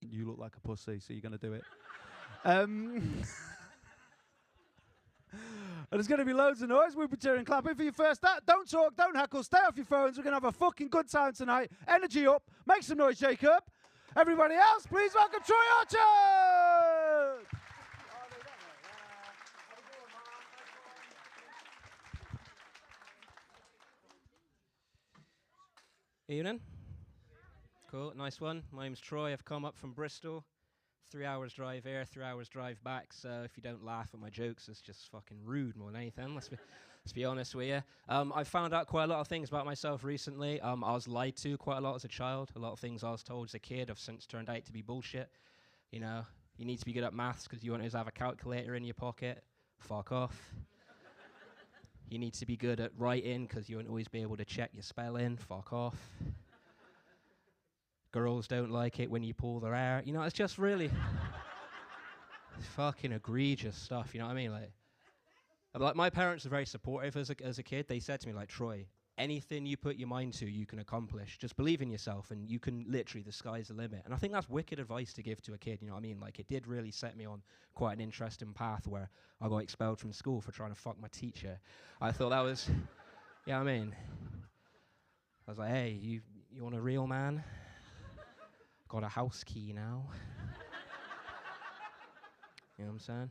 You look like a pussy, so you're going to do it. And there's going to be loads of noise. We'll be cheering, clapping for you first. Don't talk, don't heckle, stay off your phones. We're going to have a fucking good time tonight. Energy up, make some noise, Jacob. Everybody else, please welcome Troy Orchard! Evening. Cool, nice one. My name's Troy. I've come up from Bristol. 3 hours drive here, 3 hours drive back. So if you don't laugh at my jokes, it's just fucking rude more than anything. Let's be honest with you. I found out quite a lot of things about myself recently. I was lied to quite a lot as a child. A lot of things I was told as a kid have since turned out to be bullshit. You know, you need to be good at maths because you won't always have a calculator in your pocket. Fuck off. You need to be good at writing because you won't always be able to check your spelling. Fuck off. Girls don't like it when you pull their hair. You know, it's just really fucking egregious stuff, you know what I mean? Like my parents are very supportive as a kid. They said to me, like, Troy, anything you put your mind to, you can accomplish. Just believe in yourself and you can literally, the sky's the limit. And I think that's wicked advice to give to a kid, you know what I mean? Like, it did really set me on quite an interesting path where I got expelled from school for trying to fuck my teacher. I thought that was, you know what I mean? I was like, hey, you want a real man? Got a house key now. You know what I'm saying?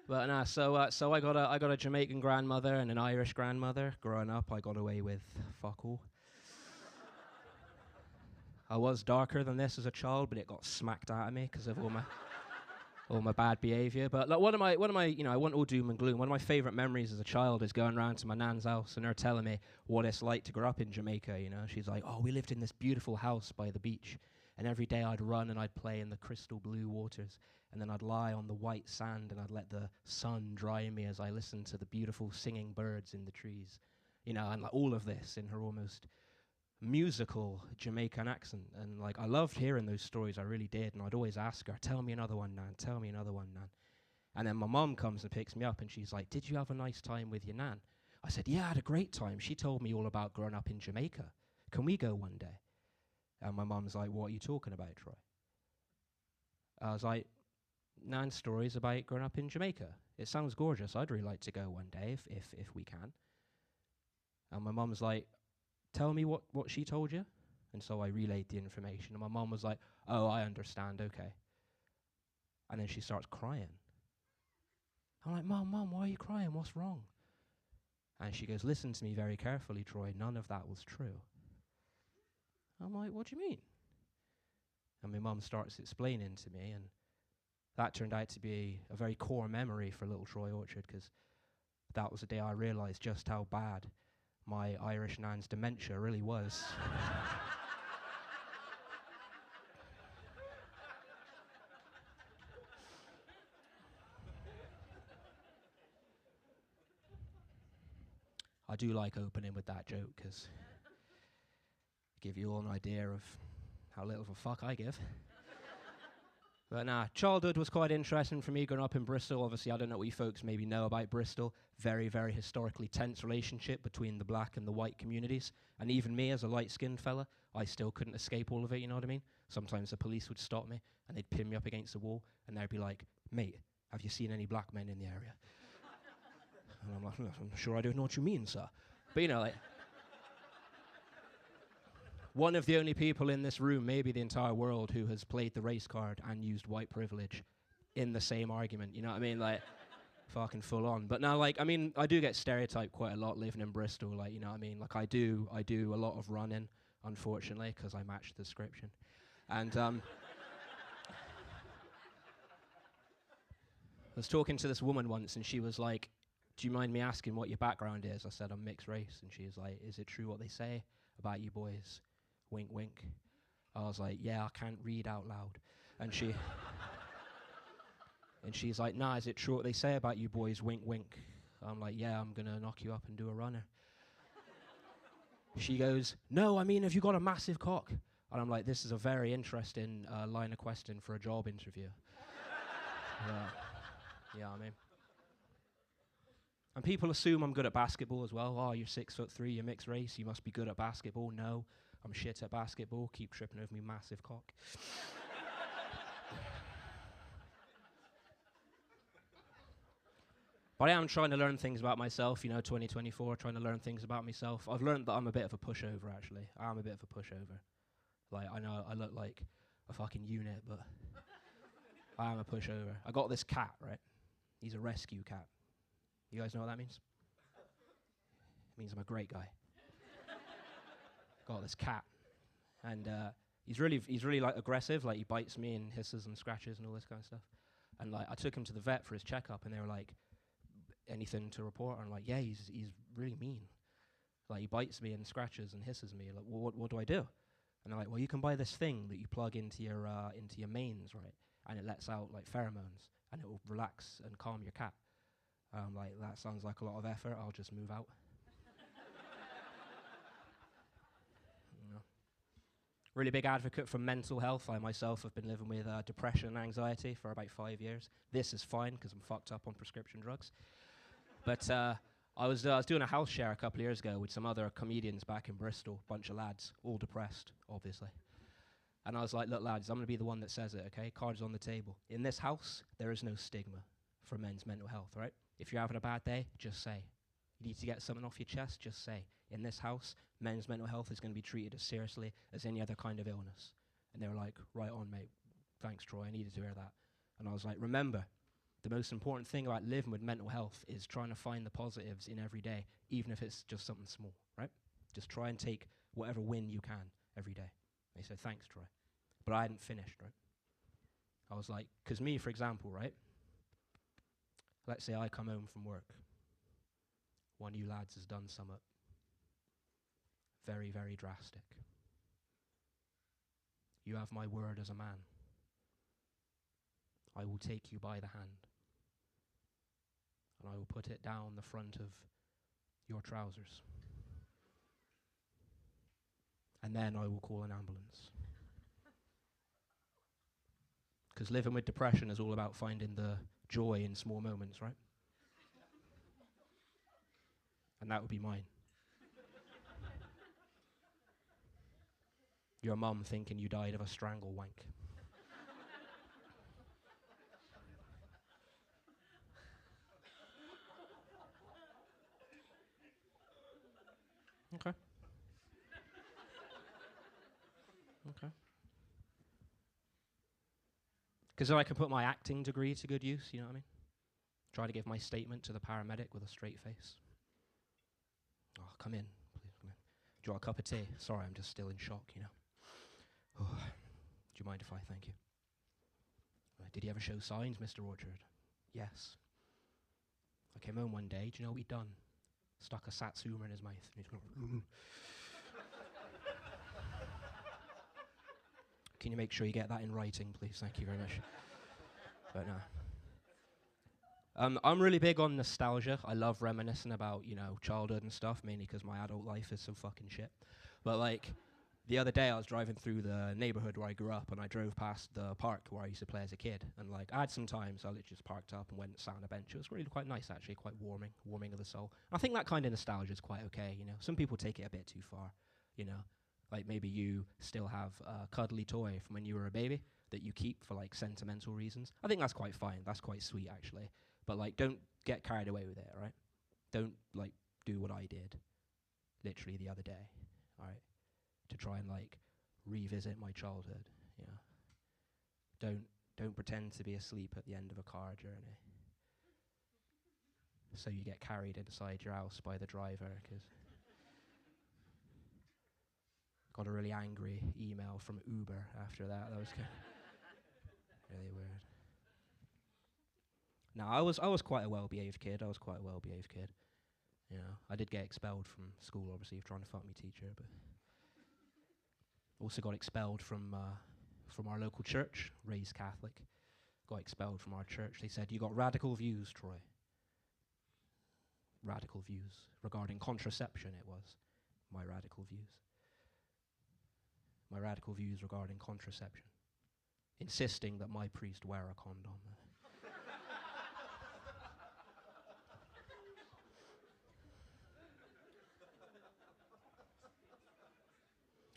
But no, so I got a Jamaican grandmother and an Irish grandmother. Growing up, I got away with fuck all. I was darker than this as a child, but it got smacked out of me because of all my bad behaviour. But like, one of my, you know, I want all doom and gloom. One of my favourite memories as a child is going around to my nan's house and her telling me what it's like to grow up in Jamaica. You know, she's like, oh, we lived in this beautiful house by the beach. And every day I'd run and I'd play in the crystal blue waters. And then I'd lie on the white sand and I'd let the sun dry me as I listened to the beautiful singing birds in the trees. You know, and like all of this in her almost musical Jamaican accent. And like I loved hearing those stories, I really did. And I'd always ask her, tell me another one, Nan, tell me another one, Nan. And then my mum comes and picks me up and she's like, did you have a nice time with your Nan? I said, yeah, I had a great time. She told me all about growing up in Jamaica. Can we go one day? And my mum's like, what are you talking about, Troy? I was like, Nan's stories about growing up in Jamaica. It sounds gorgeous. I'd really like to go one day if we can. And my mum's like, tell me what she told you. And so I relayed the information. And my mum was like, oh, I understand, okay. And then she starts crying. I'm like, Mum, why are you crying? What's wrong? And she goes, listen to me very carefully, Troy. None of that was true. I'm like, what do you mean? And my mum starts explaining to me, and that turned out to be a very core memory for little Troy Orchard, because that was the day I realised just how bad my Irish nan's dementia really was. I do like opening with that joke, because give you all an idea of how little of a fuck I give. But nah, childhood was quite interesting for me growing up in Bristol. Obviously, I don't know what you folks maybe know about Bristol. Very, very historically tense relationship between the black and the white communities. And even me as a light-skinned fella, I still couldn't escape all of it, you know what I mean? Sometimes the police would stop me and they'd pin me up against the wall and they'd be like, mate, have you seen any black men in the area? And I'm like, I'm sure I don't know what you mean, sir. But you know, like, one of the only people in this room, maybe the entire world, who has played the race card and used white privilege in the same argument, you know what I mean? Like, fucking full on. But now, like, I mean, I do get stereotyped quite a lot living in Bristol, like, you know what I mean? Like, I do a lot of running, unfortunately, because I match the description. And I was talking to this woman once, and she was like, do you mind me asking what your background is? I said, I'm mixed race. And she was like, is it true what they say about you boys? Wink, wink. I was like, yeah, I can't read out loud. And she's like, nah, is it true what they say about you boys? Wink, wink. I'm like, yeah, I'm going to knock you up and do a runner. She goes, no, I mean, have you got a massive cock? And I'm like, this is a very interesting line of question for a job interview. Yeah, I mean. And people assume I'm good at basketball as well. Oh, you're 6'3", you're mixed race, you must be good at basketball. No, I'm shit at basketball. Keep tripping over me massive cock. But I am trying to learn things about myself, 2024, trying to learn things about myself. I've learned that I'm a bit of a pushover, actually. I am a bit of a pushover. Like, I know I look like a fucking unit, but I am a pushover. I got this cat, right? He's a rescue cat. You guys know what that means? It means I'm a great guy. Got this cat. And he's really like aggressive. Like, he bites me and hisses and scratches and all this kind of stuff. And like, I took him to the vet for his checkup, and they were like, anything to report? And I'm like, yeah, he's really mean. Like, he bites me and scratches and hisses me. Like, what do I do? And they're like, well, you can buy this thing that you plug into your mains, right? And it lets out like pheromones, and it will relax and calm your cat. And I'm like, that sounds like a lot of effort. I'll just move out. Really big advocate for mental health. I myself have been living with depression and anxiety for about 5 years. This is fine because I'm fucked up on prescription drugs. But I was doing a house share a couple of years ago with some other comedians back in Bristol, bunch of lads, all depressed, obviously. And I was like, look, lads, I'm going to be the one that says it, okay? Cards on the table. In this house, there is no stigma for men's mental health, right? If you're having a bad day, just say. You need to get something off your chest, just say. In this house, men's mental health is going to be treated as seriously as any other kind of illness. And they were like, right on, mate. Thanks, Troy. I needed to hear that. And I was like, remember, the most important thing about living with mental health is trying to find the positives in every day, even if it's just something small, right? Just try and take whatever win you can every day. They said, thanks, Troy. But I hadn't finished, right? I was like, because me, for example, right? Let's say I come home from work. One of you lads has done something very, very drastic. You have my word as a man. I will take you by the hand, and I will put it down the front of your trousers. And then I will call an ambulance. Because living with depression is all about finding the joy in small moments, right? And that would be mine. Your mum thinking you died of a strangle wank. Okay. Okay. Because then I can put my acting degree to good use, you know what I mean? Try to give my statement to the paramedic with a straight face. Oh, come in. Please come in. Do you want a cup of tea? Sorry, I'm just still in shock, Oh, do you mind if I thank you? Did he ever show signs, Mr. Orchard? Yes. I came home one day. Do you know what he'd done? Stuck a satsuma in his mouth. And he's going, can you make sure you get that in writing, please? Thank you very much. But no. I'm really big on nostalgia. I love reminiscing about, childhood and stuff, mainly because my adult life is so fucking shit. But like, the other day I was driving through the neighborhood where I grew up, and I drove past the park where I used to play as a kid. And like, I had some time, so I literally just parked up and went and sat on a bench. It was really quite nice, actually, quite warming of the soul. I think that kind of nostalgia is quite okay, Some people take it a bit too far, Like maybe you still have a cuddly toy from when you were a baby that you keep for like sentimental reasons. I think that's quite fine. That's quite sweet, actually. But like, don't get carried away with it, all right? Don't like do what I did literally the other day, all right? To try and like revisit my childhood, Don't pretend to be asleep at the end of a car journey. So you get carried inside your house by the driver, because got a really angry email from Uber after that. That was really weird. No, I was quite a well-behaved kid. I did get expelled from school, obviously, for trying to fuck me teacher, but also got expelled from our local church, raised Catholic. Got expelled from our church. They said, you got radical views, Troy. Radical views regarding contraception, it was. My radical views. My radical views regarding contraception. Insisting that my priest wear a condom.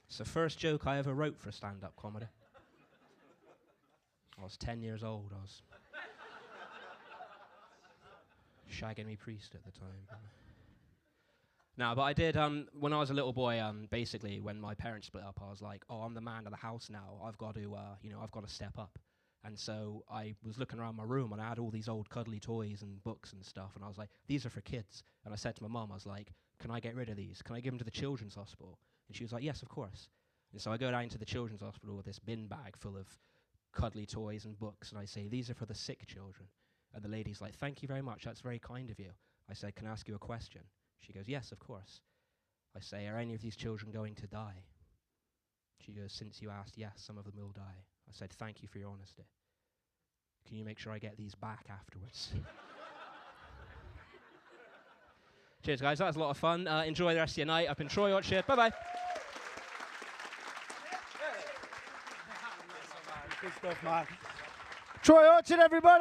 It's the first joke I ever wrote for stand-up comedy. I was 10 years old. I was shagging me priest at the time. No, but I did, when I was a little boy, basically, when my parents split up, I was like, oh, I'm the man of the house now. I've got to, I've got to step up. And so I was looking around my room, and I had all these old cuddly toys and books and stuff, and I was like, these are for kids. And I said to my mum, I was like, can I get rid of these? Can I give them to the children's hospital? And she was like, yes, of course. And so I go down to the children's hospital with this bin bag full of cuddly toys and books, and I say, these are for the sick children. And the lady's like, thank you very much, that's very kind of you. I said, can I ask you a question? She goes, yes, of course. I say, are any of these children going to die? She goes, since you asked, yes, some of them will die. I said, thank you for your honesty. Can you make sure I get these back afterwards? Cheers, guys. That was a lot of fun. Enjoy the rest of your night. I've been Troy Orchard. Bye-bye. Good stuff, man. Troy Orchard, everybody.